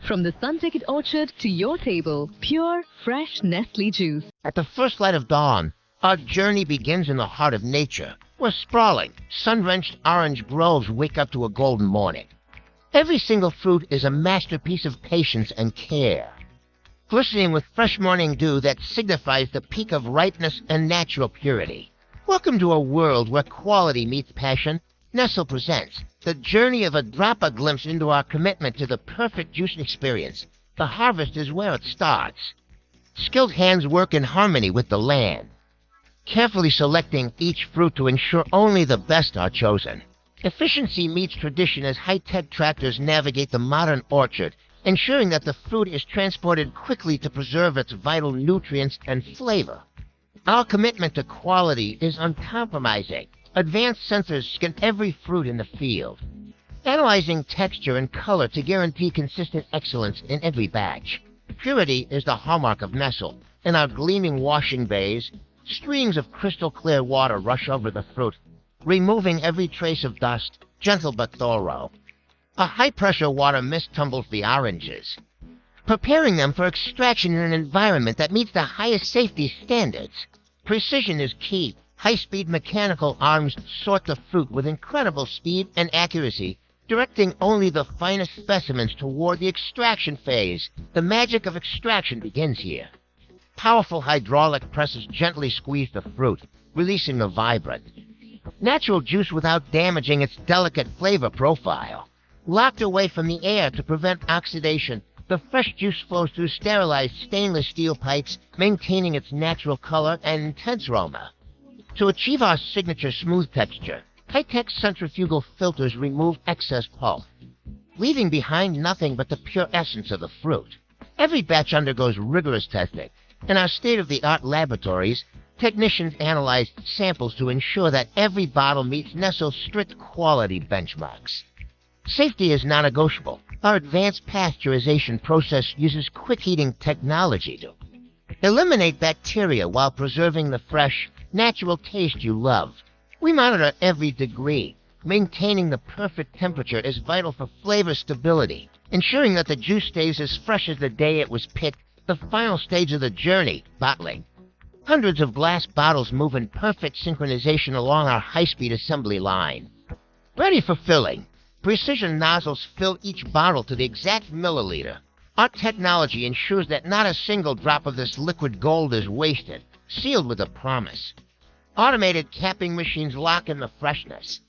From the sun-ticket orchard to your table, pure, fresh Nestlé juice. At the first light of dawn, our journey begins in the heart of nature, where sprawling, sun-drenched orange groves wake up to a golden morning. Every single fruit is a masterpiece of patience and care, glistening with fresh morning dew that signifies the peak of ripeness and natural purity. Welcome to a world where quality meets passion. Nestlé presents the journey of a drop, a glimpse into our commitment to the perfect juice experience. The harvest is where it starts. Skilled hands work in harmony with the land, carefully selecting each fruit to ensure only the best are chosen. Efficiency meets tradition as high-tech tractors navigate the modern orchard, ensuring that the fruit is transported quickly to preserve its vital nutrients and flavor. Our commitment to quality is uncompromising. Advanced sensors scan every fruit in the field, analyzing texture and color to guarantee consistent excellence in every batch. Purity is the hallmark of Nestlé. In our gleaming washing bays, streams of crystal-clear water rush over the fruit, removing every trace of dust, gentle but thorough. A high-pressure water mist tumbles the oranges, preparing them for extraction in an environment that meets the highest safety standards. Precision is key. High-speed mechanical arms sort the fruit with incredible speed and accuracy, directing only the finest specimens toward the extraction phase. The magic of extraction begins here. Powerful hydraulic presses gently squeeze the fruit, releasing the vibrant, natural juice without damaging its delicate flavor profile. Locked away from the air to prevent oxidation, the fresh juice flows through sterilized stainless steel pipes, maintaining its natural color and intense aroma. To achieve our signature smooth texture, high-tech centrifugal filters remove excess pulp, leaving behind nothing but the pure essence of the fruit. Every batch undergoes rigorous testing. In our state-of-the-art laboratories, technicians analyze samples to ensure that every bottle meets Nestlé's strict quality benchmarks. Safety is non-negotiable. Our advanced pasteurization process uses quick heating technology to eliminate bacteria while preserving the fresh, natural taste you love. We monitor every degree. Maintaining the perfect temperature is vital for flavor stability, ensuring that the juice stays as fresh as the day it was picked. The final stage of the journey, bottling. Hundreds of glass bottles move in perfect synchronization along our high-speed assembly line. Ready for filling. Precision nozzles fill each bottle to the exact milliliter. Our technology ensures that not a single drop of this liquid gold is wasted, sealed with a promise. Automated capping machines lock in the freshness,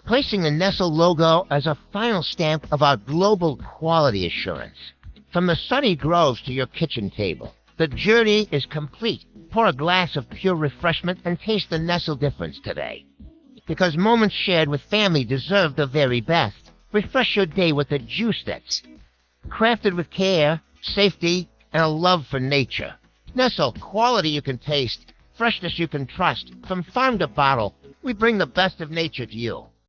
placing the Nestlé logo as a final stamp of our global quality assurance. From the sunny groves to your kitchen table, the journey is complete. Pour a glass of pure refreshment and taste the Nestlé difference today. Because moments shared with family deserve the very best. Refresh your day with a juice that's crafted with care, safety, and a love for nature. Nestlé, quality you can taste, freshness you can trust. From farm to bottle, we bring the best of nature to you.